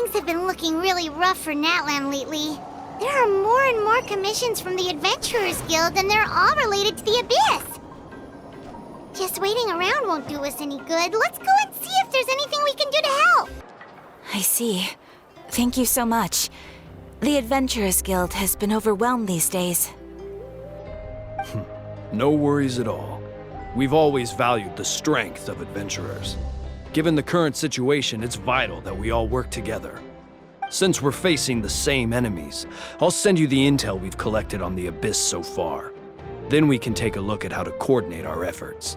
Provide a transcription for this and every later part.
Things have been looking really rough for Natlan lately. There are more and more commissions from the Adventurers Guild, and they're all related to the Abyss. Just waiting around won't do us any good. Let's go and see if there's anything we can do to help. I see. Thank you so much. The Adventurers Guild has been overwhelmed these days. No worries at all. We've always valued the strength of adventurers. Given the current situation, it's vital that we all work together. Since we're facing the same enemies, I'll send you the intel we've collected on the Abyss so far. Then we can take a look at how to coordinate our efforts.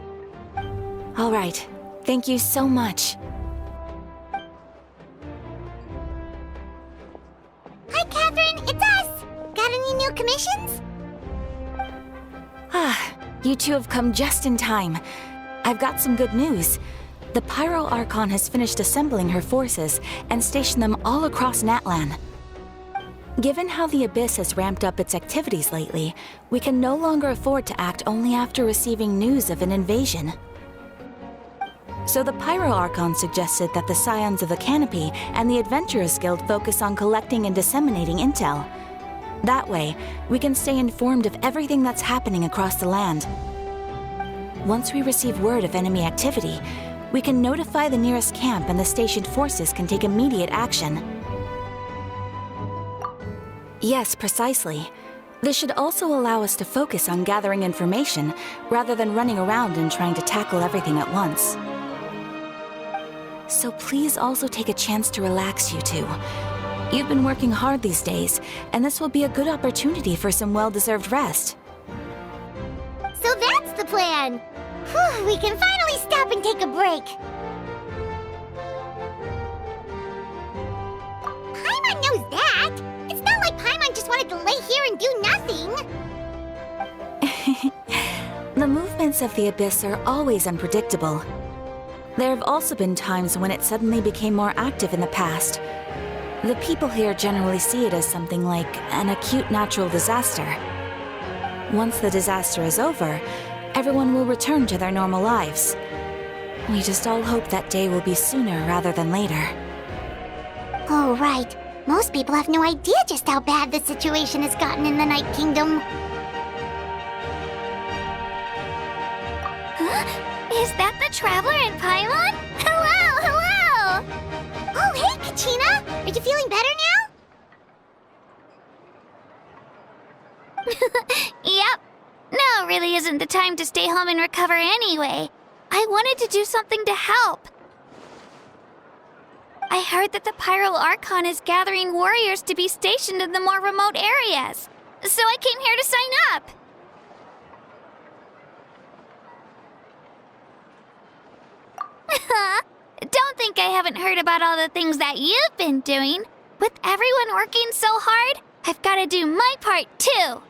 All right. Thank you so much. Hi, Catherine. It's us. Got any new commissions? You two have come just in time. I've got some good news. The Pyro Archon has finished assembling her forces and stationed them all across Natlan. Given how the Abyss has ramped up its activities lately, we can no longer afford to act only after receiving news of an invasion. So the Pyro Archon suggested that the Scions of the Canopy and the Adventurers Guild focus on collecting and disseminating intel. That way, we can stay informed of everything that's happening across the land. Once we receive word of enemy activity, we can notify the nearest camp and the stationed forces can take immediate action. Yes, precisely. This should also allow us to focus on gathering information rather than running around and trying to tackle everything at once. So please also take a chance to relax, you two. You've been working hard these days, and this will be a good opportunity for some well-deserved rest. So that's the plan. Whew, we can finally stop and take a break. Paimon knows that. It's not like Paimon just wanted to lay here and do nothing. The movements of the Abyss are always unpredictable. There have also been times when it suddenly became more active in the past. The people here generally see it as something like an acute natural disaster. Once the disaster is over, everyone will return to their normal lives. We just all hope that day will be sooner rather than later. Oh, right. Most people have no idea just how bad the situation has gotten in the Night Kingdom. Huh? Is that the Traveler and Paimon? Hello, hello! Oh, hey, Kachina! Are you feeling better now? Yep. Now really isn't the time to stay home and recover anyway. I wanted to do something to help. I heard that the Pyro Archon is gathering warriors to be stationed in the more remote areas. So I came here to sign up. Don't think I haven't heard about all the things that you've been doing. With everyone working so hard, I've got to do my part too.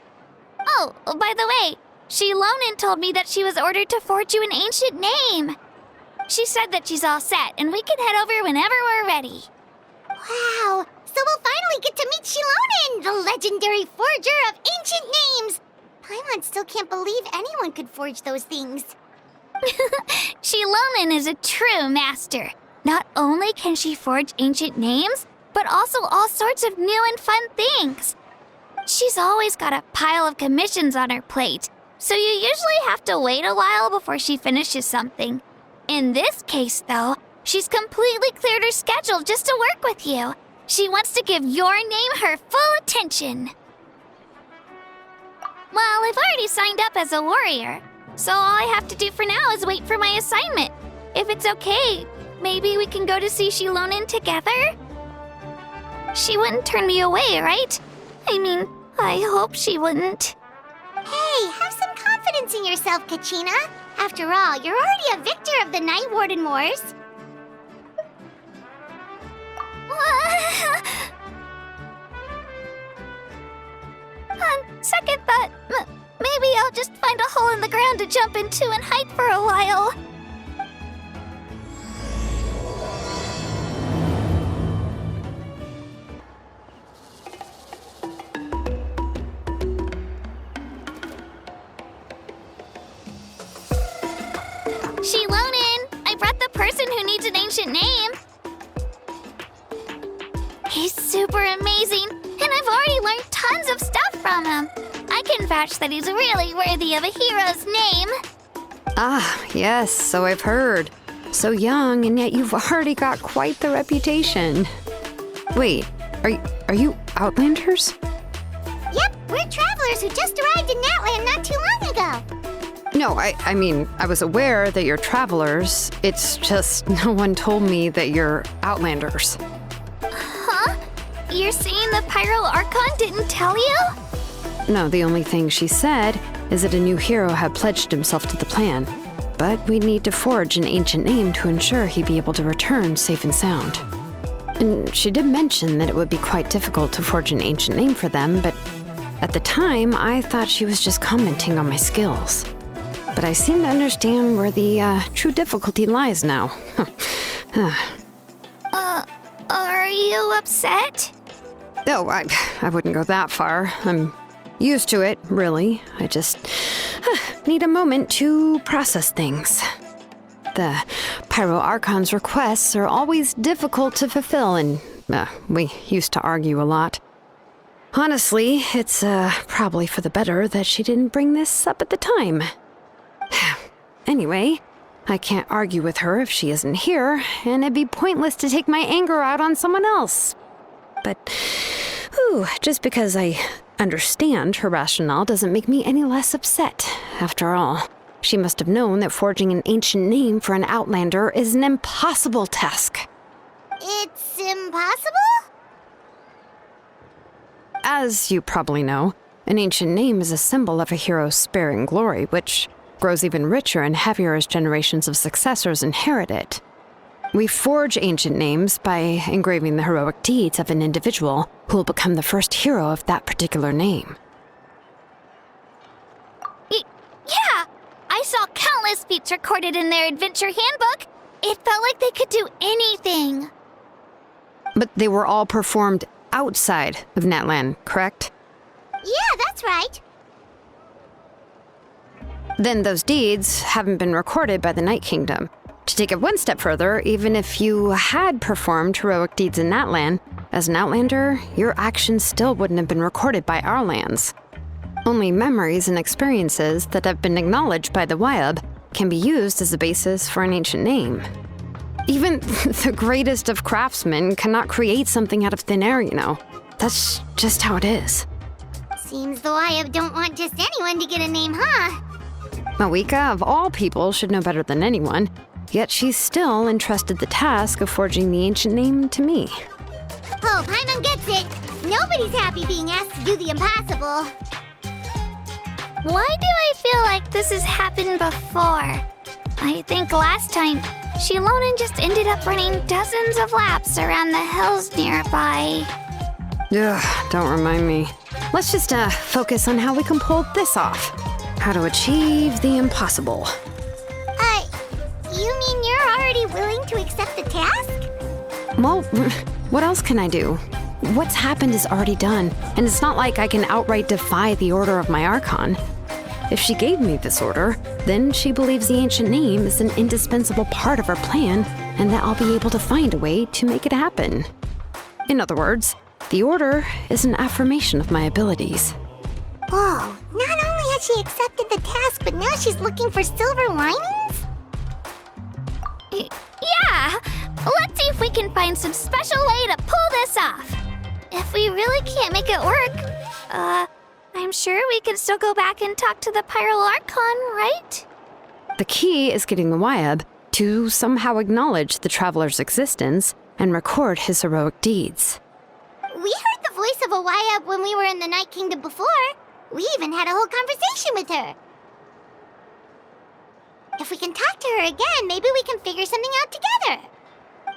Oh, by the way, Shilonin told me that she was ordered to forge you an ancient name. She said that she's all set, and we can head over whenever we're ready. Wow, so we'll finally get to meet Shilonin, the legendary forger of ancient names. Paimon still can't believe anyone could forge those things. Shilonin is a true master. Not only can she forge ancient names, but also all sorts of new and fun things. She's always got a pile of commissions on her plate, so you usually have to wait a while before she finishes something. In this case, though, she's completely cleared her schedule just to work with you. She wants to give your name her full attention. Well, I've already signed up as a warrior, so all I have to do for now is wait for my assignment. If it's okay, maybe we can go to see Shilonin together? She wouldn't turn me away, right? I mean, I hope she wouldn't. Hey, have some confidence in yourself, Kachina. After all, you're already a victor of the Night Warden Wars. On second thought, maybe I'll just find a hole in the ground to jump into and hide for a while. Shilonin, I brought the person who needs an ancient name. He's super amazing, and I've already learned tons of stuff from him. I can vouch that he's really worthy of a hero's name. Ah, yes, so I've heard. So young, and yet you've already got quite the reputation. Wait, are you Outlanders? Yep, we're travelers who just arrived in Natlan not too long ago. No, I mean, I was aware that you're travelers. It's just no one told me that you're Outlanders. Huh? You're saying the Pyro Archon didn't tell you? No, the only thing she said is that a new hero had pledged himself to the plan. But we'd need to forge an ancient name to ensure he'd be able to return safe and sound. And she did mention that it would be quite difficult to forge an ancient name for them, but at the time, I thought she was just commenting on my skills. But I seem to understand where the true difficulty lies now. Are you upset? Oh, I wouldn't go that far. I'm used to it, really. I just need a moment to process things. The Pyro Archon's requests are always difficult to fulfill, and we used to argue a lot. Honestly, it's probably for the better that she didn't bring this up at the time. Anyway, I can't argue with her if she isn't here, and it'd be pointless to take my anger out on someone else. But, just because I understand her rationale doesn't make me any less upset. After all, she must have known that forging an ancient name for an Outlander is an impossible task. It's impossible? As you probably know, an ancient name is a symbol of a hero's sparing glory, which grows even richer and heavier as generations of successors inherit it. We forge ancient names by engraving the heroic deeds of an individual who will become the first hero of that particular name. Yeah! I saw countless feats recorded in their adventure handbook. It felt like they could do anything. But they were all performed outside of Natlan, correct? Yeah, that's right. Then those deeds haven't been recorded by the Night Kingdom. To take it one step further, even if you had performed heroic deeds in Natlan, as an Outlander, your actions still wouldn't have been recorded by our lands. Only memories and experiences that have been acknowledged by the Wyab can be used as a basis for an ancient name. Even the greatest of craftsmen cannot create something out of thin air, you know. That's just how it is. Seems the Wyab don't want just anyone to get a name, huh? Mawika, of all people, should know better than anyone, yet she's still entrusted the task of forging the ancient name to me. Oh, Paimon gets it. Nobody's happy being asked to do the impossible. Why do I feel like this has happened before? I think last time, Shilonen just ended up running dozens of laps around the hills nearby. Ugh, don't remind me. Let's just focus on how we can pull this off. How to achieve the impossible. You mean you're already willing to accept the task? Well, what else can I do? What's happened is already done, and it's not like I can outright defy the order of my Archon. If she gave me this order, then she believes the ancient name is an indispensable part of her plan, and that I'll be able to find a way to make it happen. In other words, the order is an affirmation of my abilities. Whoa, not only has she accepted the task, but now she's looking for silver linings? Yeah! Let's see if we can find some special way to pull this off. If we really can't make it work, I'm sure we can still go back and talk to the Pyro Archon, right? The key is getting the Wyab to somehow acknowledge the traveler's existence and record his heroic deeds. We heard the voice of a Wyab when we were in the Night Kingdom before. We even had a whole conversation with her. If we can talk to her again, maybe we can figure something out together.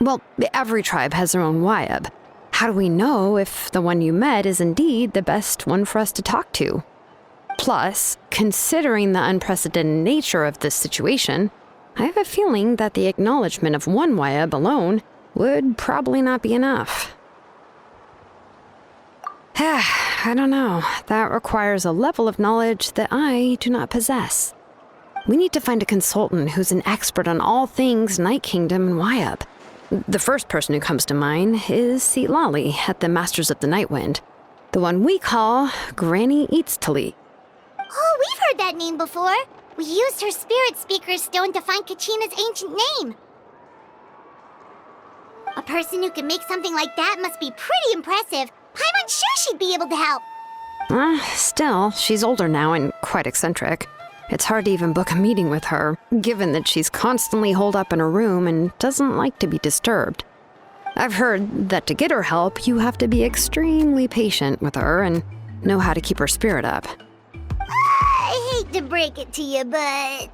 Well, every tribe has their own Wyab. How do we know if the one you met is indeed the best one for us to talk to? Plus, considering the unprecedented nature of this situation, I have a feeling that the acknowledgement of one Wyab alone would probably not be enough. I don't know. That requires a level of knowledge that I do not possess. We need to find a consultant who's an expert on all things Night Kingdom and Wyab. The first person who comes to mind is Lolly at the Masters of the Nightwind, the one we call Granny Eats-Tali. Oh, we've heard that name before. We used her spirit speaker stone to find Kachina's ancient name. A person who can make something like that must be pretty impressive. I'm unsure she'd be able to help. Still, she's older now and quite eccentric. It's hard to even book a meeting with her, given that she's constantly holed up in her room and doesn't like to be disturbed. I've heard that to get her help, you have to be extremely patient with her and know how to keep her spirit up. I hate to break it to you, but...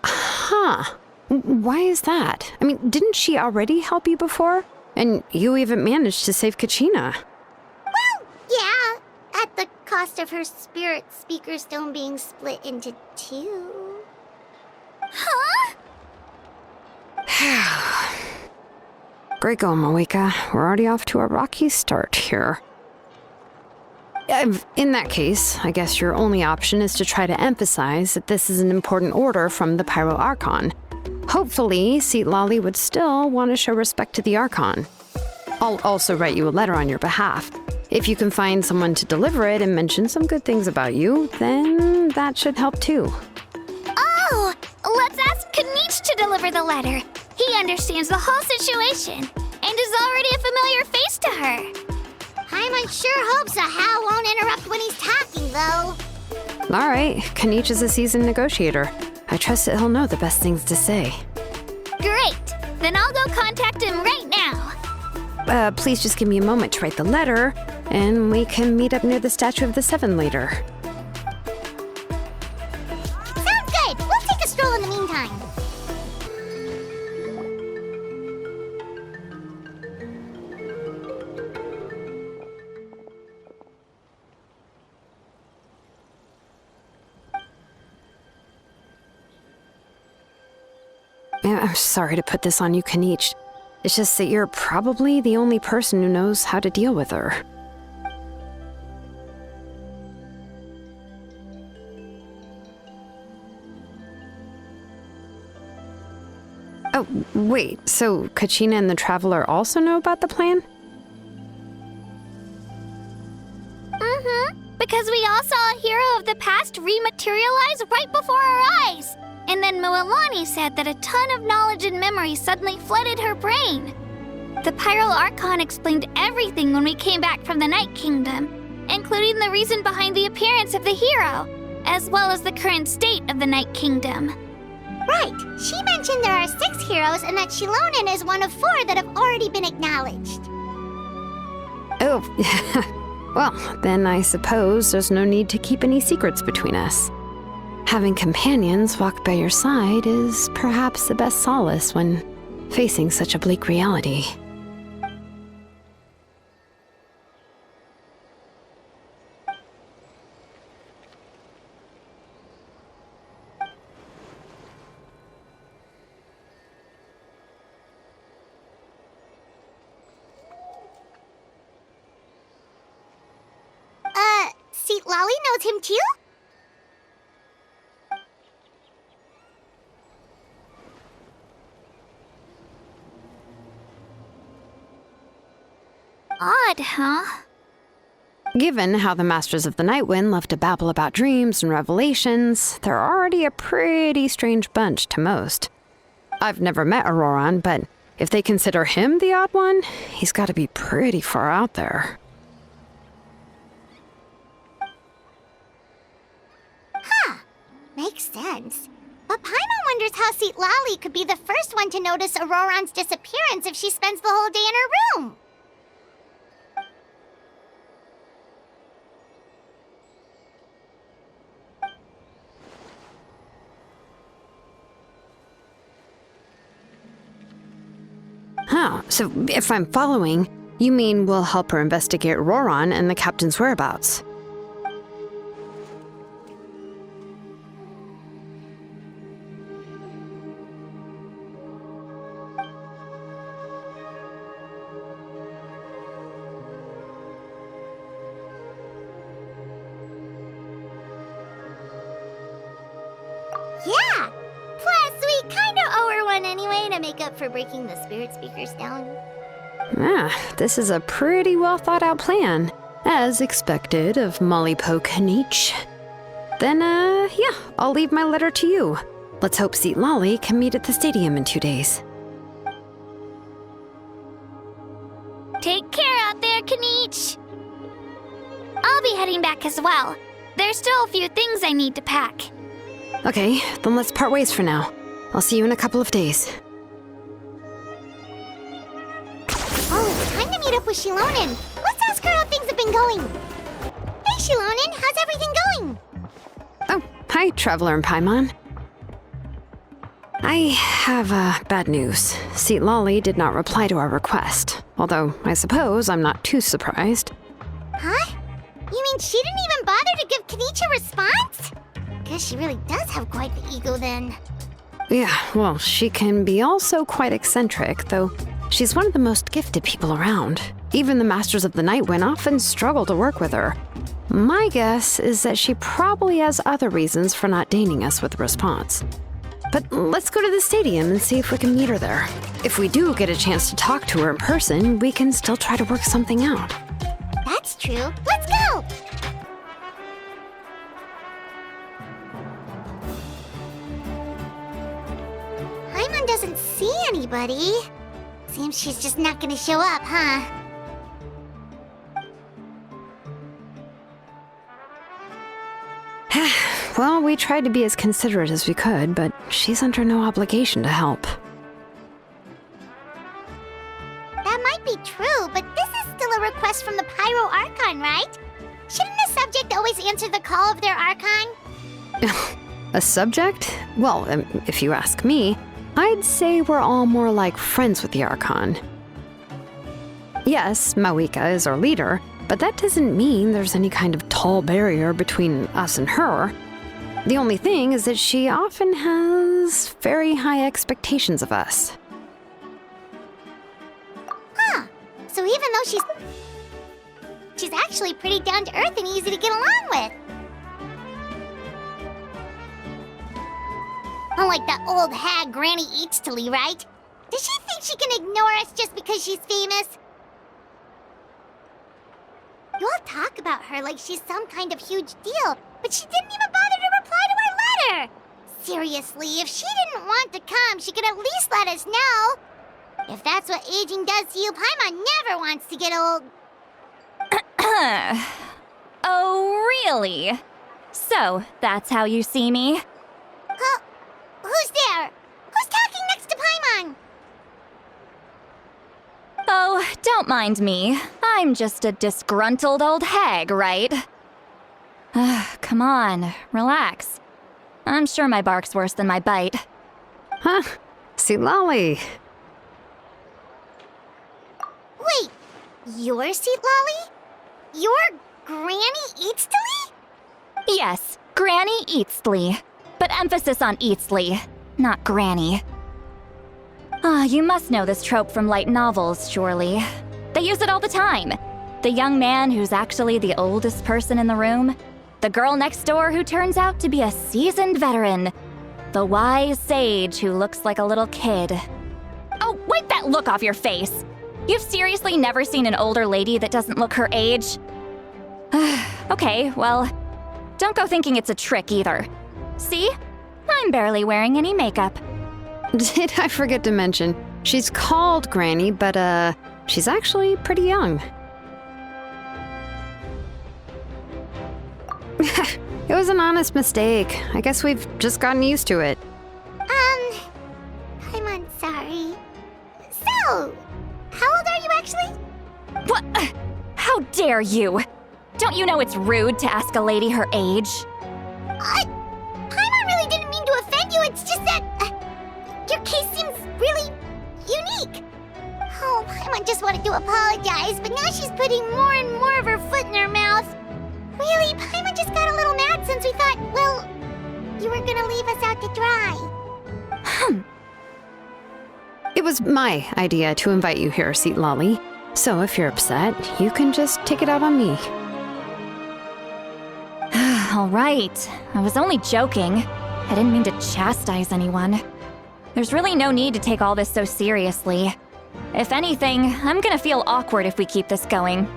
Huh. Why is that? I mean, didn't she already help you before? And you even managed to save Kachina. Well, yeah. At the cost of her spirit speaker stone being split into two. Huh? Great going, Moeka. We're already off to a rocky start here. In that case, I guess your only option is to try to emphasize that this is an important order from the Pyro Archon. Hopefully, Lolly would still want to show respect to the Archon. I'll also write you a letter on your behalf. If you can find someone to deliver it and mention some good things about you, then that should help too. Oh, let's ask Kanich to deliver the letter. He understands the whole situation and is already a familiar face to her. Paimon sure hopes a Hal won't interrupt when he's talking, though. All right, Kanich is a seasoned negotiator. I trust that he'll know the best things to say. Great. Then I'll go contact him right now. Please just give me a moment to write the letter, and we can meet up near the Statue of the Seven later. Sounds good. We'll take a stroll in the meantime. I'm sorry to put this on you, Kanich. It's just that you're probably the only person who knows how to deal with her. Oh, wait, so Kachina and the Traveler also know about the plan? Because we all saw a hero of the past rematerialize right before our eyes. And then Mualani said that a ton of knowledge and memory suddenly flooded her brain. The Pyro Archon explained everything when we came back from the Night Kingdom, including the reason behind the appearance of the hero, as well as the current state of the Night Kingdom. Right. She mentioned there are 6 heroes and that Shilonen is one of 4 that have already been acknowledged. Oh, well, then I suppose there's no need to keep any secrets between us. Having companions walk by your side is perhaps the best solace when facing such a bleak reality. See, Lolly knows him too? Odd, huh? Given how the Masters of the Nightwind love to babble about dreams and revelations, they're already a pretty strange bunch to most. I've never met Auroran, but if they consider him the odd one, he's got to be pretty far out there. Makes sense. But Paimon wonders how Seat Lolly could be the first one to notice Auroran's disappearance if she spends the whole day in her room. Huh, so if I'm following, you mean we'll help her investigate Auroran and the captain's whereabouts? Yeah! to make up for breaking the spirit speakers down. This is a pretty well thought out plan, as expected of Molly Poke Nietzsche. Then, yeah, I'll leave my letter to you. Let's hope Seat Lolly can meet at the stadium in 2 days. Take care out there, Kaniche. I'll be heading back as well. There's still a few things I need to pack. Okay, then let's part ways for now. I'll see you in a couple of days. Oh, it's time to meet up with Shilonen. Let's ask her how things have been going. Hey, Shilonen, how's everything going? Oh, hi, Traveler and Paimon. I have bad news. Seat Lolly did not reply to our request, although I suppose I'm not too surprised. Huh? You mean she didn't even bother to give Kaniche a response? Guess she really does have quite the ego then. Yeah, well, she can be also quite eccentric, though she's one of the most gifted people around. Even the Masters of the Nightwind often struggle to work with her. My guess is that she probably has other reasons for not deigning us with a response. But let's go to the stadium and see if we can meet her there. If we do get a chance to talk to her in person, we can still try to work something out. That's true. Let's go! Paimon doesn't see anybody. Seems she's just not gonna show up, huh? Well, we tried to be as considerate as we could, but she's under no obligation to help. That might be true, but this is still a request from the Pyro Archon, right? Shouldn't a subject always answer the call of their Archon? A subject? Well, if you ask me, I'd say we're all more like friends with the Archon. Yes, Mawika is our leader, but that doesn't mean there's any kind of tall barrier between us and her. The only thing is that she often has very high expectations of us. Huh. So even though she's actually pretty down to earth and easy to get along with. Unlike that old hag Granny Eatstily, right? Does she think she can ignore us just because she's famous? You all talk about her like she's some kind of huge deal, but she didn't even bother to reply to our letter! Seriously, if she didn't want to come, she could at least let us know. If that's what aging does to you, Paimon never wants to get old. Oh, really? So, that's how you see me? Huh? Who's there? Who's talking next to Paimon? Oh, don't mind me. I'm just a disgruntled old hag, right? Come on, relax. I'm sure my bark's worse than my bite. Huh? Seat Lolly. Wait, you're Seat Lolly? You're Granny Eatstily? Yes, Granny Eatstly. But emphasis on Eatstly, not Granny. You must know this trope from light novels, surely. They use it all the time. The young man who's actually the oldest person in the room. The girl next door who turns out to be a seasoned veteran. The wise sage who looks like a little kid. Oh, wipe that look off your face! You've seriously never seen an older lady that doesn't look her age? Okay, well, don't go thinking it's a trick either. See? I'm barely wearing any makeup. Did I forget to mention, she's called Granny, but she's actually pretty young. It was an honest mistake. I guess we've just gotten used to it. I'm sorry. So, how old are you actually? What? How dare you? Don't you know it's rude to ask a lady her age? Paimon really didn't mean to offend you, it's just that your case seems really unique. Oh, Paimon just wanted to apologize, but now she's putting more and more of her foot in her mouth. Really, Paimon just got a little mad since we thought, well, you were gonna leave us out to dry. It was my idea to invite you here, Seat Lolly. So if you're upset, you can just take it out on me. All right. I was only joking. I didn't mean to chastise anyone. There's really no need to take all this so seriously. If anything, I'm gonna feel awkward if we keep this going.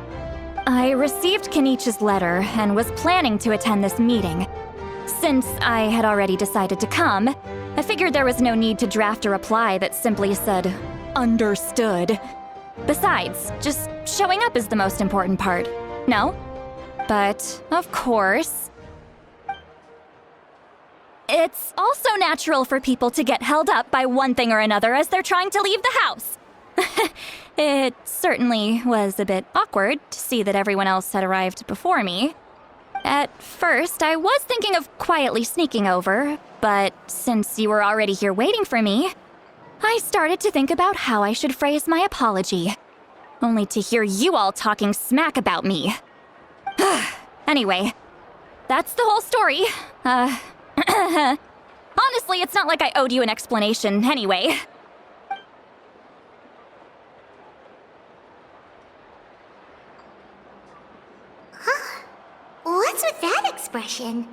I received Kenichi's letter and was planning to attend this meeting. Since I had already decided to come, I figured there was no need to draft a reply that simply said, "Understood." Besides, just showing up is the most important part, no? But, of course, it's also natural for people to get held up by one thing or another as they're trying to leave the house. It certainly was a bit awkward to see that everyone else had arrived before me. At first, I was thinking of quietly sneaking over, but since you were already here waiting for me, I started to think about how I should phrase my apology, only to hear you all talking smack about me. Anyway, that's the whole story. Honestly, it's not like I owed you an explanation anyway. What's with that expression?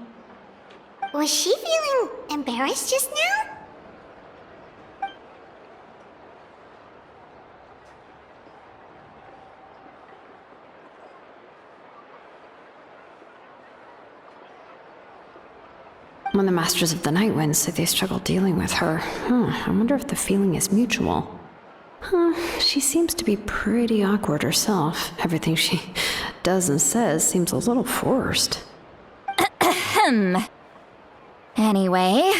Was she feeling embarrassed just now? When the Masters of the Night Wind say they struggle dealing with her, I wonder if the feeling is mutual. She seems to be pretty awkward herself. Everything she does and says seems a little forced. Anyway,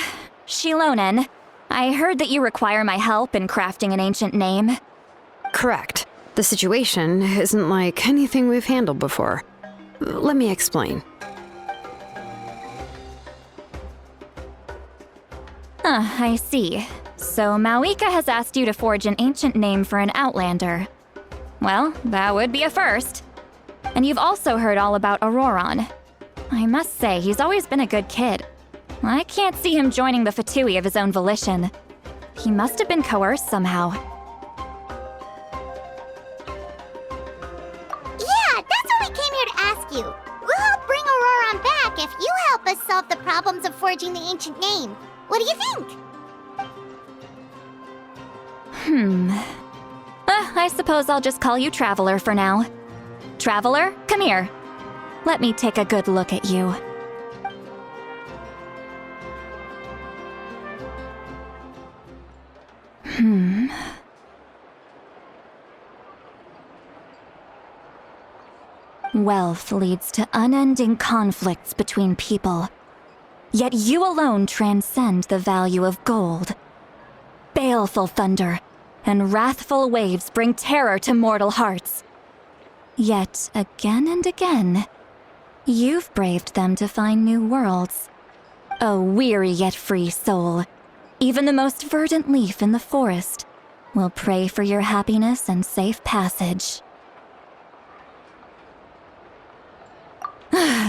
Shilonen, I heard that you require my help in crafting an ancient name. Correct. The situation isn't like anything we've handled before. Let me explain. I see. So Mauika has asked you to forge an ancient name for an outlander. Well, that would be a first. And you've also heard all about Auroron. I must say, he's always been a good kid. I can't see him joining the Fatui of his own volition. He must have been coerced somehow. Yeah, that's what we came here to ask you. We'll help bring Auroron back if you help us solve the problems of forging the ancient name. What do you think? I suppose I'll just call you Traveler for now. Traveler, come here. Let me take a good look at you. Wealth leads to unending conflicts between people. Yet you alone transcend the value of gold. Baleful thunder and wrathful waves bring terror to mortal hearts. Yet again and again, you've braved them to find new worlds. O weary yet free soul, even the most verdant leaf in the forest will pray for your happiness and safe passage.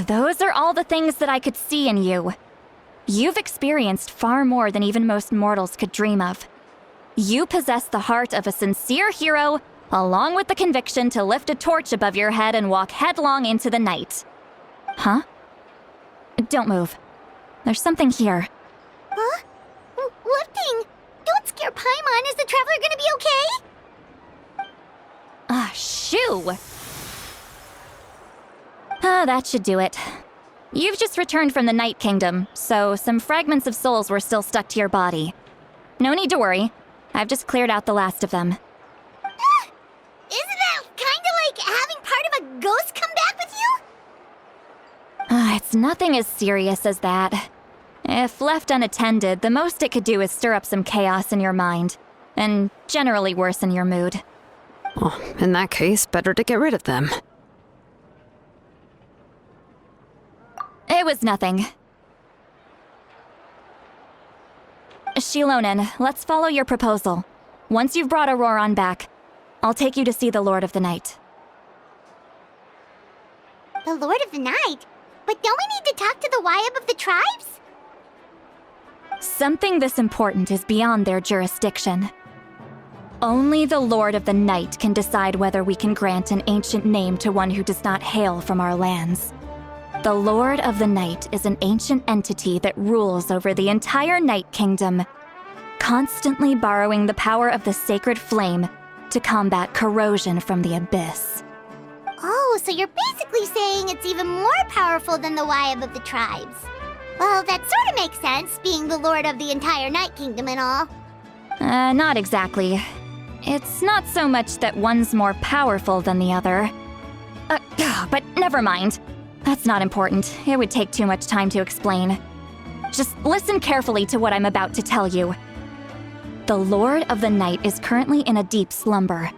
Those are all the things that I could see in you. You've experienced far more than even most mortals could dream of. You possess the heart of a sincere hero, along with the conviction to lift a torch above your head and walk headlong into the night. Huh? Don't move. There's something here. Huh? What thing? Don't scare Paimon. Is the Traveler gonna be okay? Shoo! That should do it. You've just returned from the Night Kingdom, so some fragments of souls were still stuck to your body. No need to worry. I've just cleared out the last of them. Isn't that kinda like having part of a ghost come back with you? It's nothing as serious as that. If left unattended, the most it could do is stir up some chaos in your mind, and generally worsen your mood. Well, in that case, better to get rid of them. It was nothing. Shilonen, let's follow your proposal. Once you've brought Auroron back, I'll take you to see the Lord of the Night. The Lord of the Night? But don't we need to talk to the Wayab of the tribes? Something this important is beyond their jurisdiction. Only the Lord of the Night can decide whether we can grant an ancient name to one who does not hail from our lands. The Lord of the Night is an ancient entity that rules over the entire Night Kingdom, constantly borrowing the power of the sacred flame to combat corrosion from the abyss. Oh, so you're basically saying it's even more powerful than the Wyab of the tribes. Well, that sort of makes sense, being the lord of the entire Night Kingdom and all. Not exactly. It's not so much that one's more powerful than the other. But never mind. That's not important. It would take too much time to explain. Just listen carefully to what I'm about to tell you. The Lord of the Night is currently in a deep slumber,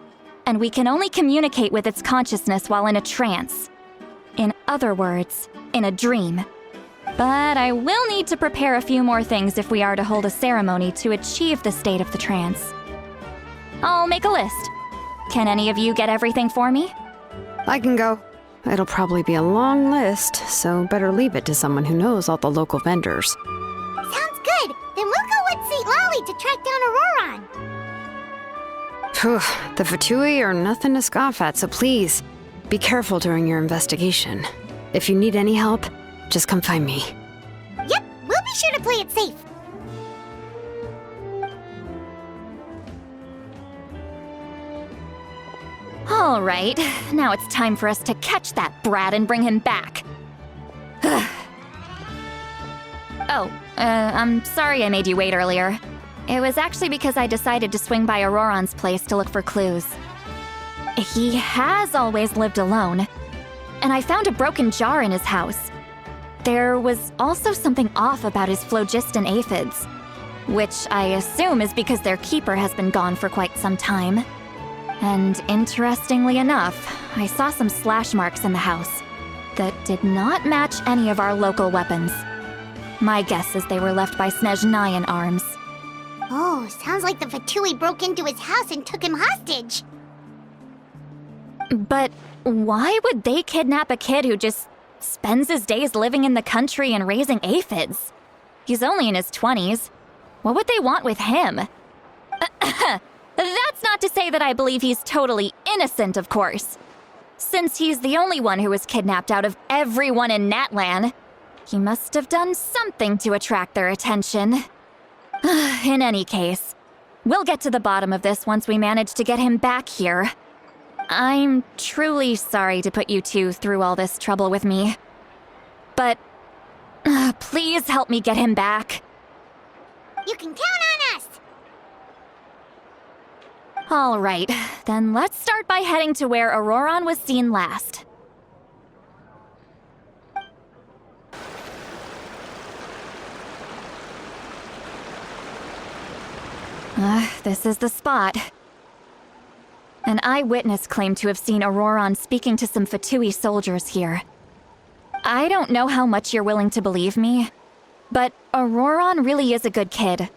and we can only communicate with its consciousness while in a trance. In other words, in a dream. But I will need to prepare a few more things if we are to hold a ceremony to achieve the state of the trance. I'll make a list. Can any of you get everything for me? I can go. It'll probably be a long list, so better leave it to someone who knows all the local vendors. Sounds good. Then we'll go with St. Lolly to track down Auroron. Phew, the Fatui are nothing to scoff at, so please, be careful during your investigation. If you need any help, just come find me. Yep, we'll be sure to play it safe. All right, now it's time for us to catch that brat and bring him back. I'm sorry I made you wait earlier. It was actually because I decided to swing by Auroron's place to look for clues. He has always lived alone, and I found a broken jar in his house. There was also something off about his phlogiston aphids, which I assume is because their keeper has been gone for quite some time. And interestingly enough, I saw some slash marks in the house that did not match any of our local weapons. My guess is they were left by Snezhnayan arms. Oh, sounds like the Fatui broke into his house and took him hostage. But why would they kidnap a kid who just spends his days living in the country and raising aphids? He's only in his 20s. What would they want with him? That's not to say that I believe he's totally innocent, of course. Since he's the only one who was kidnapped out of everyone in Natlan, he must have done something to attract their attention. In any case, we'll get to the bottom of this once we manage to get him back here. I'm truly sorry to put you two through all this trouble with me. But please help me get him back. You can count on us! All right, then let's start by heading to where Auroron was seen last. This is the spot. An eyewitness claimed to have seen Auroron speaking to some Fatui soldiers here. I don't know how much you're willing to believe me, but Auroron really is a good kid.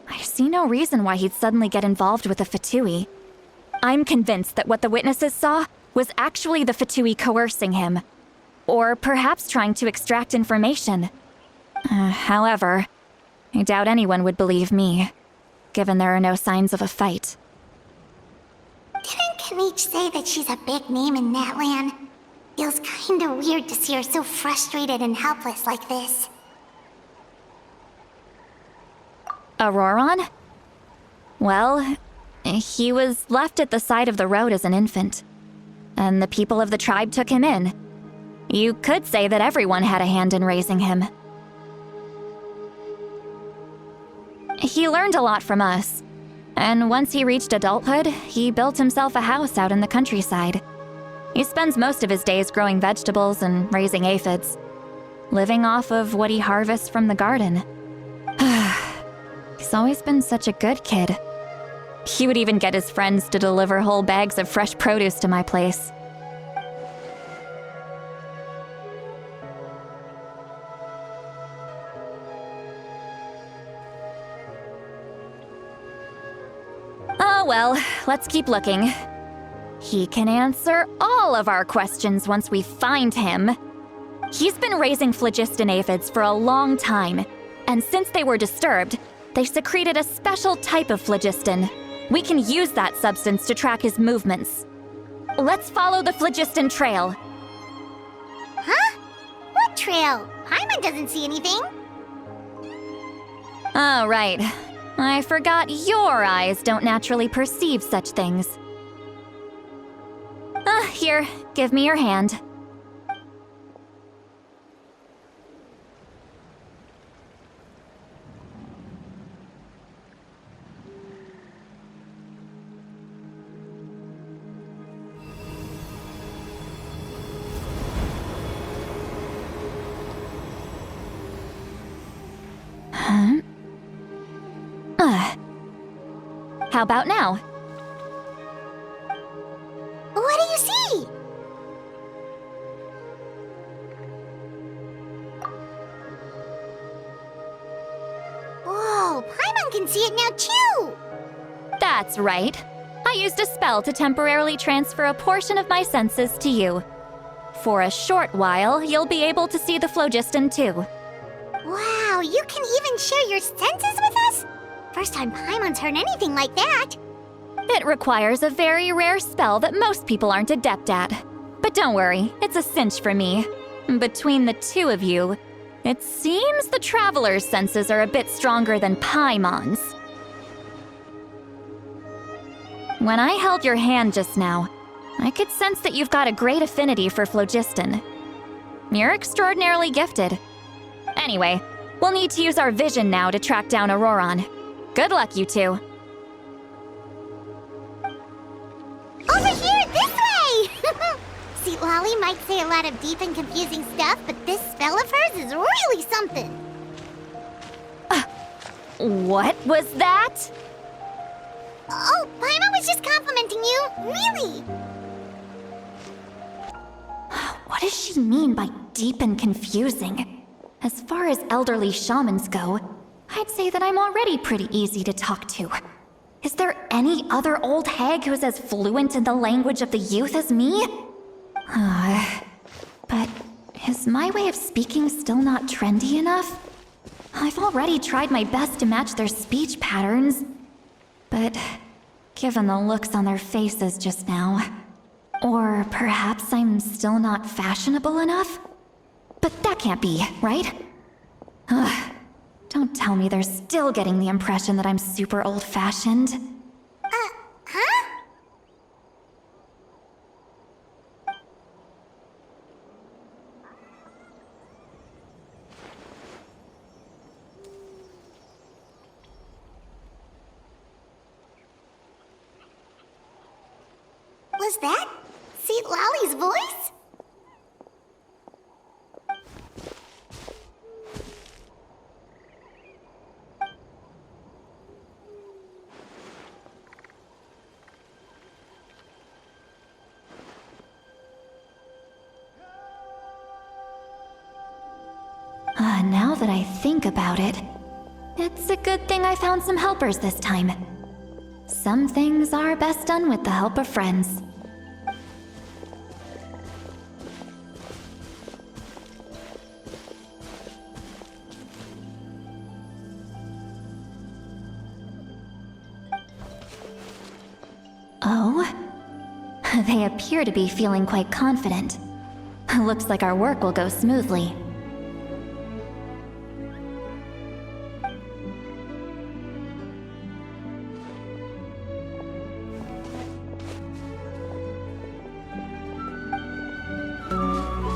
I see no reason why he'd suddenly get involved with the Fatui. I'm convinced that what the witnesses saw was actually the Fatui coercing him, or perhaps trying to extract information. However, I doubt anyone would believe me, given there are no signs of a fight. Didn't Kanich say that she's a big name in Natlan? Feels kinda weird to see her so frustrated and helpless like this. Auroron? Well, he was left at the side of the road as an infant, and the people of the tribe took him in. You could say that everyone had a hand in raising him. He learned a lot from us, and once he reached adulthood, he built himself a house out in the countryside. He spends most of his days growing vegetables and raising aphids, living off of what he harvests from the garden. He's always been such a good kid. He would even get his friends to deliver whole bags of fresh produce to my place. Oh well, let's keep looking. He can answer all of our questions once we find him. He's been raising phlogiston aphids for a long time, and since they were disturbed, they secreted a special type of phlogiston. We can use that substance to track his movements. Let's follow the phlogiston trail. Huh? What trail? Paimon doesn't see anything. Oh, right. I forgot your eyes don't naturally perceive such things. Here, give me your hand. How about now? What do you see? Whoa, Paimon can see it now too! That's right. I used a spell to temporarily transfer a portion of my senses to you. For a short while, you'll be able to see the phlogiston too. Wow, you can even share your senses with us? First time Paimon's heard anything like that. It requires a very rare spell that most people aren't adept at. But don't worry, it's a cinch for me. Between the two of you, it seems the Traveler's senses are a bit stronger than Paimon's. When I held your hand just now, I could sense that you've got a great affinity for phlogiston. You're extraordinarily gifted. Anyway, we'll need to use our vision now to track down Auroron. Good luck, you two. Over here, this way! See, Lolly might say a lot of deep and confusing stuff, but this spell of hers is really something. What was that? Oh, Paimon was just complimenting you, really. What does she mean by deep and confusing? As far as elderly shamans go, I'd say that I'm already pretty easy to talk to. Is there any other old hag who's as fluent in the language of the youth as me? But is my way of speaking still not trendy enough? I've already tried my best to match their speech patterns. But given the looks on their faces just now, or perhaps I'm still not fashionable enough? But that can't be, right? Don't tell me they're still getting the impression that I'm super old-fashioned. Huh? Was that St. Lolly's voice? Now that I think about it, it's a good thing I found some helpers this time. Some things are best done with the help of friends. Oh? They appear to be feeling quite confident. Looks like our work will go smoothly.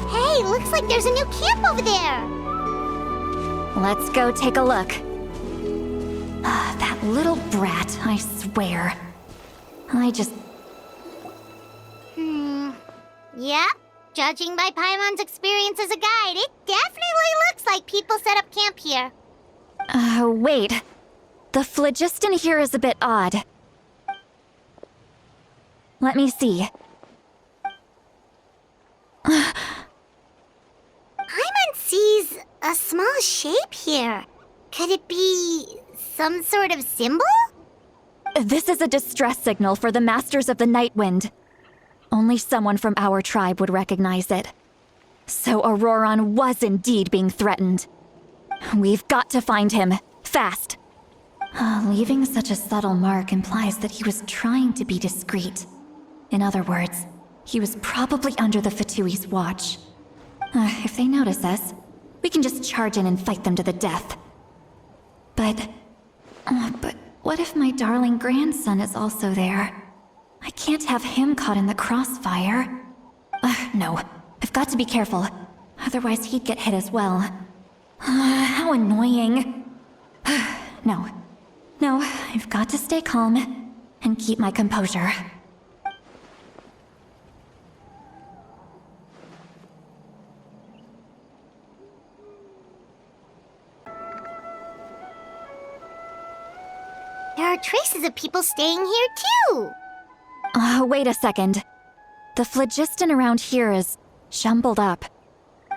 Hey, looks like there's a new camp over there. Let's go take a look. That little brat, I swear. Yep. Judging by Paimon's experience as a guide, it definitely looks like people set up camp here. Wait. The phlogiston here is a bit odd. Let me see. Paimon sees a small shape here. Could it be some sort of symbol? This is a distress signal for the Masters of the Night Wind. Only someone from our tribe would recognize it. So Auroron was indeed being threatened. We've got to find him, fast. Leaving such a subtle mark implies that he was trying to be discreet. In other words, he was probably under the Fatui's watch. If they notice us, we can just charge in and fight them to the death. But what if my darling grandson is also there? I can't have him caught in the crossfire. No, I've got to be careful. Otherwise he'd get hit as well. How annoying. No, I've got to stay calm and keep my composure. There are traces of people staying here too. Wait a second. The phlogiston around here is jumbled up.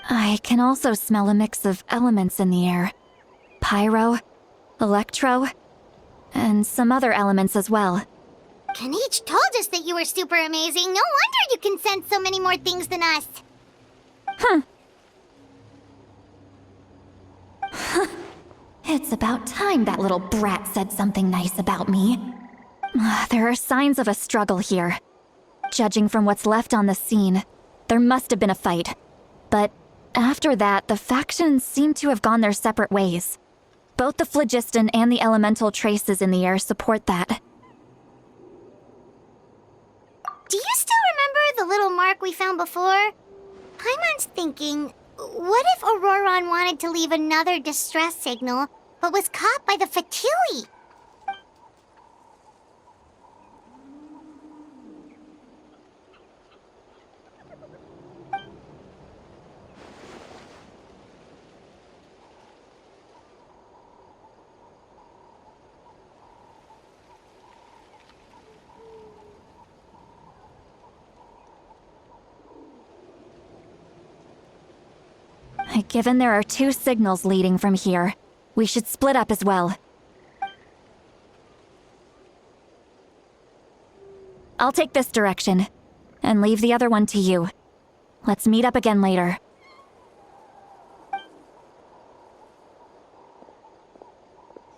I can also smell a mix of elements in the air. Pyro, electro, and some other elements as well. Kanich told us that you were super amazing. No wonder you can sense so many more things than us. It's about time that little brat said something nice about me. There are signs of a struggle here. Judging from what's left on the scene, there must have been a fight. But after that, the factions seem to have gone their separate ways. Both the phlogiston and the elemental traces in the air support that. Do you still remember the little mark we found before? Paimon's thinking, what if Auroron wanted to leave another distress signal, but was caught by the Fatui? Given there are 2 signals leading from here, we should split up as well. I'll take this direction, and leave the other one to you. Let's meet up again later.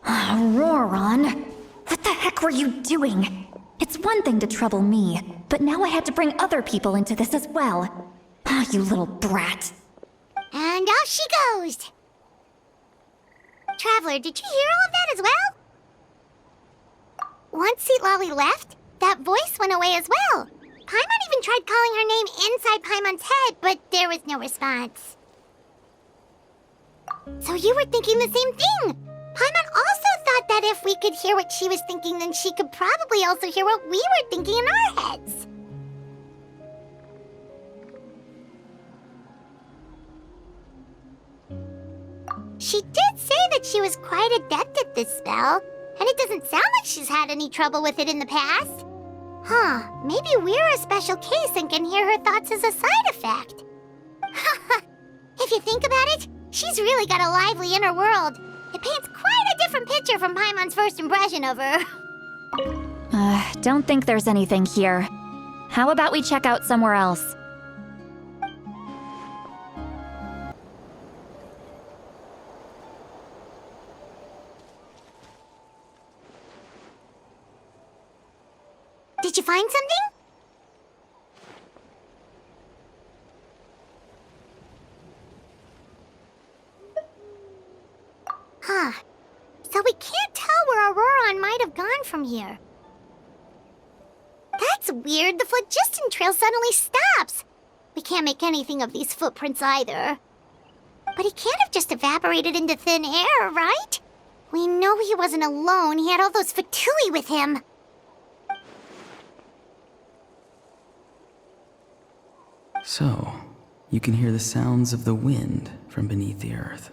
Auroron, what the heck were you doing? It's one thing to trouble me, but now I had to bring other people into this as well. You little brat. And off she goes! Traveler, did you hear all of that as well? Once Seatlolly left, that voice went away as well. Paimon even tried calling her name inside Paimon's head, but there was no response. So you were thinking the same thing! Paimon also thought that if we could hear what she was thinking, then she could probably also hear what we were thinking in our heads. She did say that she was quite adept at this spell, and it doesn't sound like she's had any trouble with it in the past. Maybe we're a special case and can hear her thoughts as a side effect. If you think about it, she's really got a lively inner world. It paints quite a different picture from Paimon's first impression of her. Don't think there's anything here. How about we check out somewhere else? Did you find something? So we can't tell where Auroron might have gone from here. That's weird. The phlogiston trail suddenly stops. We can't make anything of these footprints either. But he can't have just evaporated into thin air, right? We know he wasn't alone. He had all those Fatui with him. So, you can hear the sounds of the wind from beneath the earth.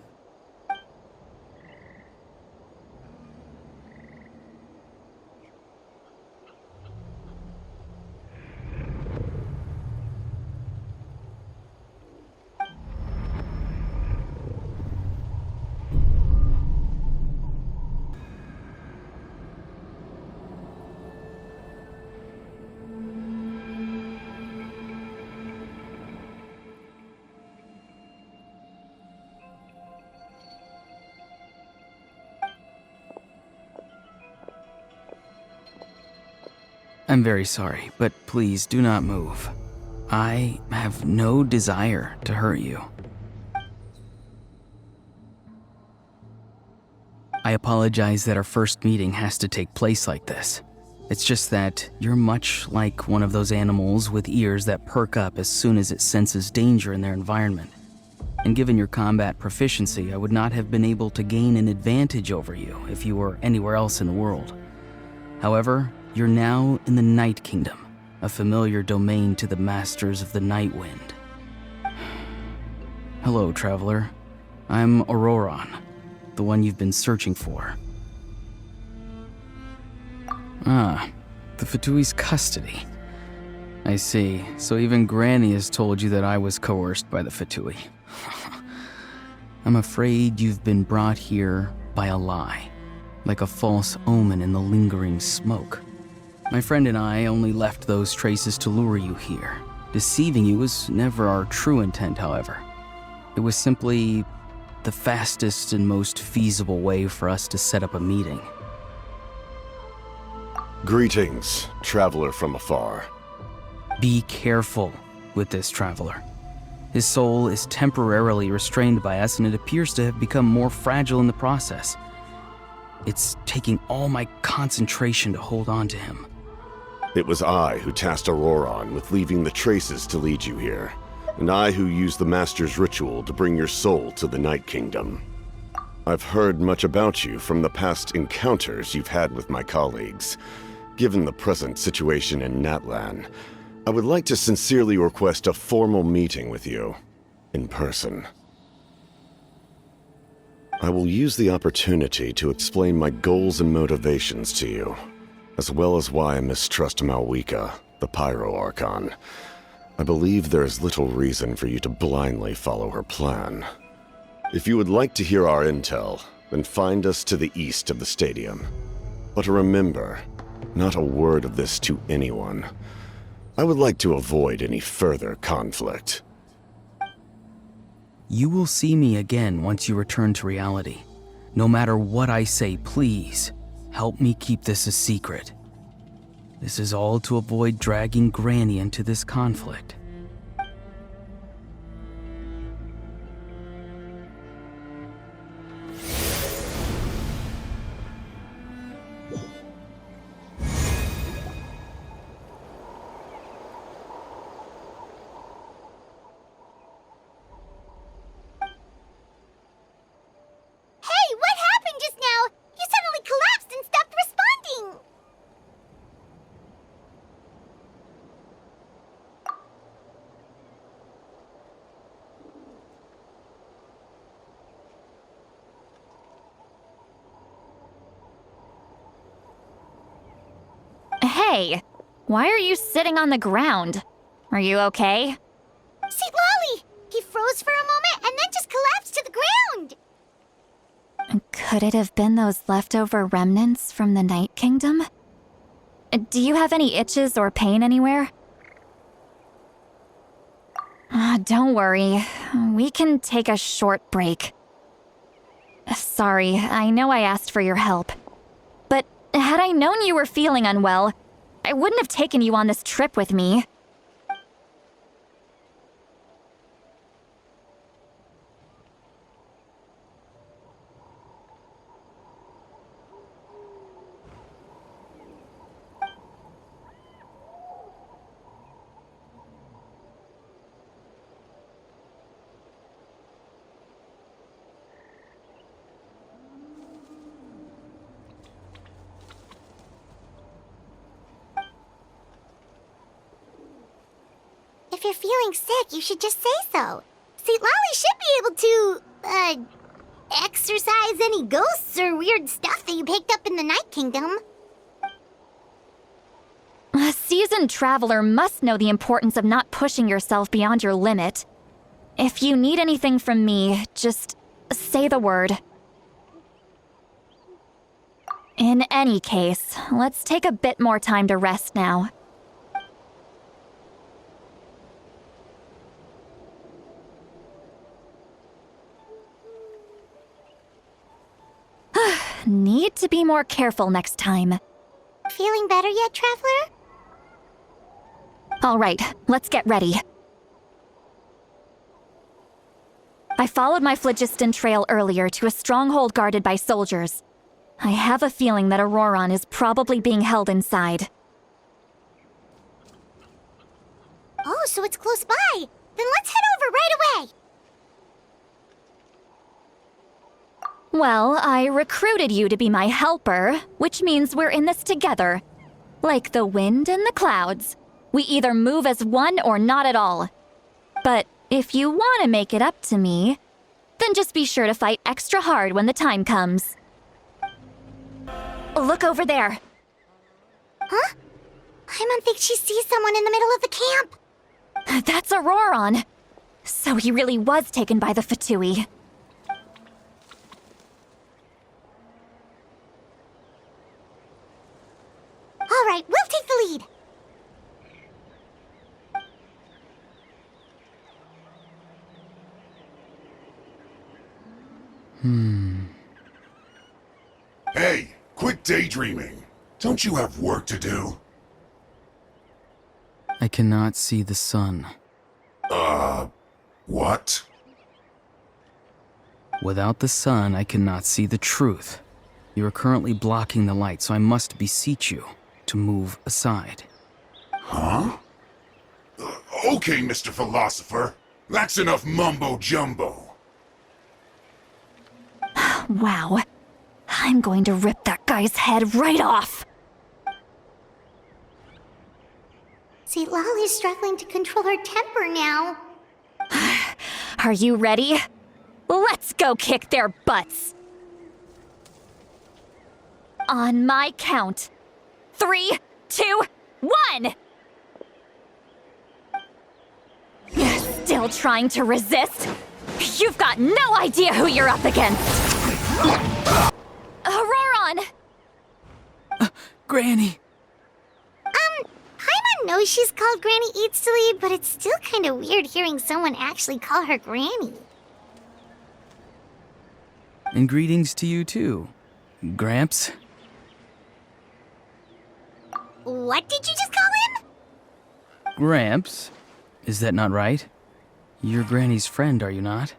I'm very sorry, but please do not move. I have no desire to hurt you. I apologize that our first meeting has to take place like this. It's just that you're much like one of those animals with ears that perk up as soon as it senses danger in their environment. And given your combat proficiency, I would not have been able to gain an advantage over you if you were anywhere else in the world. However, you're now in the Night Kingdom, a familiar domain to the masters of the Night Wind. Hello, traveler. I'm Auroron, the one you've been searching for. Ah, the Fatui's custody. I see. So even Granny has told you that I was coerced by the Fatui. I'm afraid you've been brought here by a lie, like a false omen in the lingering smoke. My friend and I only left those traces to lure you here. Deceiving you was never our true intent, however. It was simply the fastest and most feasible way for us to set up a meeting. Greetings, traveler from afar. Be careful with this traveler. His soul is temporarily restrained by us, and it appears to have become more fragile in the process. It's taking all my concentration to hold on to him. It was I who tasked Auroron with leaving the traces to lead you here, and I who used the Master's ritual to bring your soul to the Night Kingdom. I've heard much about you from the past encounters you've had with my colleagues. Given the present situation in Natlan, I would like to sincerely request a formal meeting with you, in person. I will use the opportunity to explain my goals and motivations to you, as well as why I mistrust Malwika, the Pyro Archon. I believe there is little reason for you to blindly follow her plan. If you would like to hear our intel, then find us to the east of the stadium. But remember, not a word of this to anyone. I would like to avoid any further conflict. You will see me again once you return to reality. No matter what I say, please, help me keep this a secret. This is all to avoid dragging Granny into this conflict. Hey, what happened just now? You suddenly collapsed and stopped responding! Hey, why are you sitting on the ground? Are you okay? See, Lolly! He froze for a moment and then just collapsed to the ground! Could it have been those leftover remnants from the Night Kingdom? Do you have any itches or pain anywhere? Don't worry. We can take a short break. Sorry, I know I asked for your help. But had I known you were feeling unwell, I wouldn't have taken you on this trip with me. If you're feeling sick, you should just say so. See, Lolly should be able to, exorcise any ghosts or weird stuff that you picked up in the Night Kingdom. A seasoned traveler must know the importance of not pushing yourself beyond your limit. If you need anything from me, just say the word. In any case, let's take a bit more time to rest now. Need to be more careful next time. Feeling better yet, Traveler? All right, let's get ready. I followed my phlogiston trail earlier to a stronghold guarded by soldiers. I have a feeling that Auroron is probably being held inside. Oh, so it's close by. Then let's head over right away. Well, I recruited you to be my helper, which means we're in this together. Like the wind and the clouds. We either move as one or not at all. But if you want to make it up to me, then just be sure to fight extra hard when the time comes. Look over there. Huh? Paimon thinks she sees someone in the middle of the camp. That's Auroron. So he really was taken by the Fatui. All right, we'll take the lead. Hey, quit daydreaming. Don't you have work to do? I cannot see the sun. What? Without the sun, I cannot see the truth. You are currently blocking the light, so I must beseech you to move aside. Huh? Okay, Mr. Philosopher. That's enough mumbo-jumbo. Wow. I'm going to rip that guy's head right off. See, Lolly's struggling to control her temper now. Are you ready? Let's go kick their butts. On my count. 3, 2, 1! Still trying to resist? You've got no idea who you're up against! Auroron! Granny! Paimon knows she's called Granny Eats to Lead, but it's still kind of weird hearing someone actually call her Granny. And greetings to you too, Gramps. What did you just call him? Gramps? Is that not right? You're Granny's friend, are you not?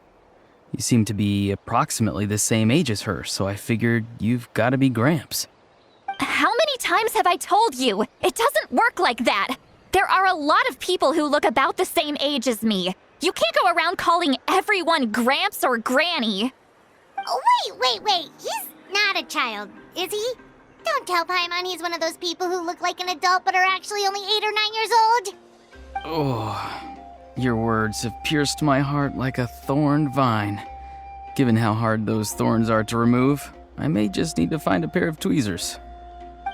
You seem to be approximately the same age as her, so I figured you've got to be Gramps. How many times have I told you? It doesn't work like that. There are a lot of people who look about the same age as me. You can't go around calling everyone Gramps or Granny. Oh, wait. He's not a child, is he? Don't tell Paimon he's one of those people who look like an adult but are actually only 8 or 9 years old. Oh, your words have pierced my heart like a thorned vine. Given how hard those thorns are to remove, I may just need to find a pair of tweezers.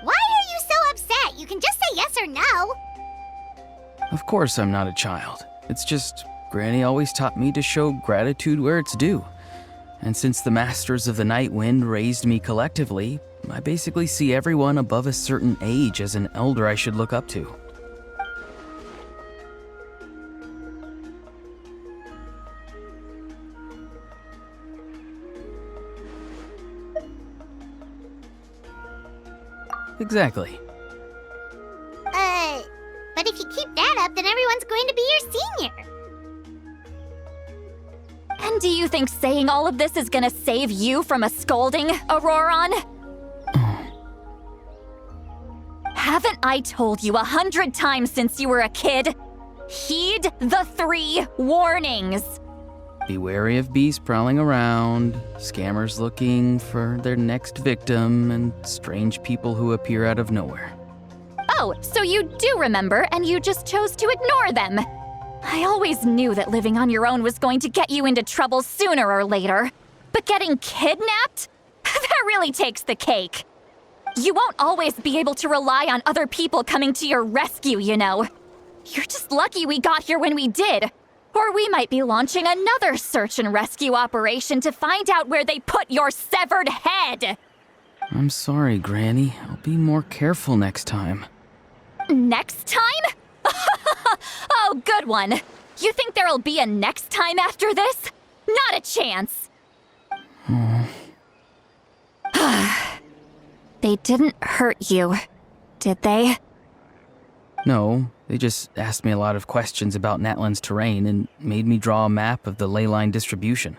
Why are you so upset? You can just say yes or no. Of course I'm not a child. It's just Granny always taught me to show gratitude where it's due. And since the Masters of the Night Wind raised me collectively, I basically see everyone above a certain age as an elder I should look up to. Exactly. But if you keep that up, then everyone's going to be your senior. And do you think saying all of this is gonna save you from a scolding, Auroron? Haven't I told you 100 times since you were a kid? Heed the 3 warnings. Be wary of beasts prowling around, scammers looking for their next victim, and strange people who appear out of nowhere. Oh, so you do remember, and you just chose to ignore them. I always knew that living on your own was going to get you into trouble sooner or later. But getting kidnapped? That really takes the cake. You won't always be able to rely on other people coming to your rescue, you know. You're just lucky we got here when we did. Or we might be launching another search and rescue operation to find out where they put your severed head. I'm sorry, Granny. I'll be more careful next time. Next time? Oh, good one. You think there'll be a next time after this? Not a chance. They didn't hurt you, did they? No, they just asked me a lot of questions about Natlan's terrain and made me draw a map of the ley line distribution.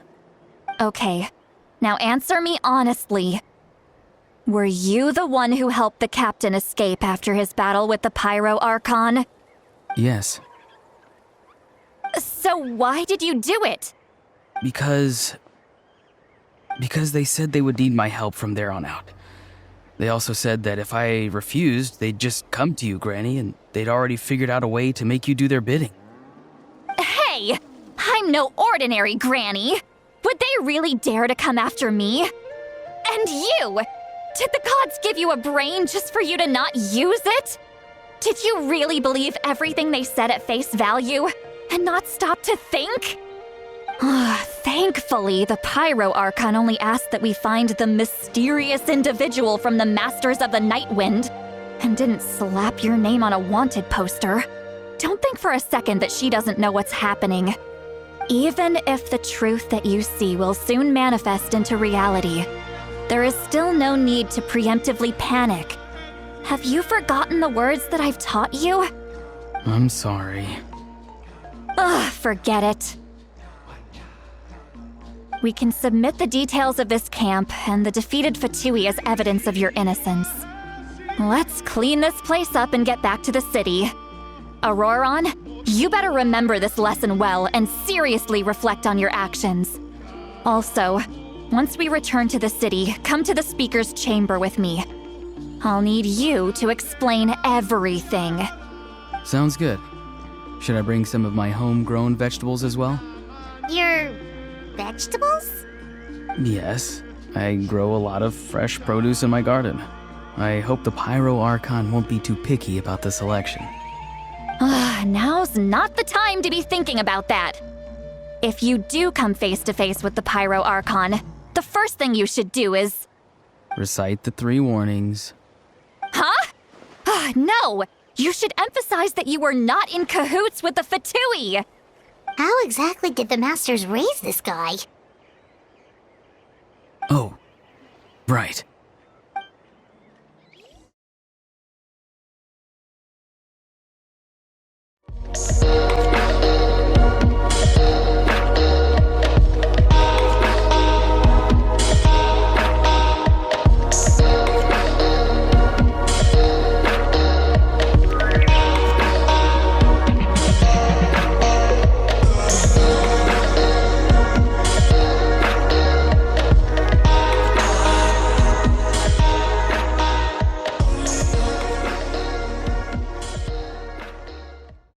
Okay. Now answer me honestly. Were you the one who helped the captain escape after his battle with the Pyro Archon? Yes, So why did you do it? because they said they would need my help from there on out. They also said that if I refused, they'd just come to you, Granny, and they'd already figured out a way to make you do their bidding. Hey, I'm no ordinary Granny. Would they really dare to come after me? And you! Did the gods give you a brain just for you to not use it? Did you really believe everything they said at face value and not stop to think? Thankfully, the Pyro Archon only asked that we find the mysterious individual from the Masters of the Night Wind and didn't slap your name on a wanted poster. Don't think for a second that she doesn't know what's happening. Even if the truth that you see will soon manifest into reality, there is still no need to preemptively panic. Have you forgotten the words that I've taught you? I'm sorry. Forget it. We can submit the details of this camp and the defeated Fatui as evidence of your innocence. Let's clean this place up and get back to the city. Auroron, you better remember this lesson well and seriously reflect on your actions. Also, once we return to the city, come to the speaker's chamber with me. I'll need you to explain everything. Sounds good. Should I bring some of my homegrown vegetables as well? Your vegetables? Yes, I grow a lot of fresh produce in my garden. I hope the Pyro Archon won't be too picky about the selection. Now's not the time to be thinking about that. If you do come face to face with the Pyro Archon, the first thing you should do is... Recite the 3 warnings. Huh? No! You should emphasize that you were not in cahoots with the Fatui! How exactly did the Masters raise this guy? Oh, right.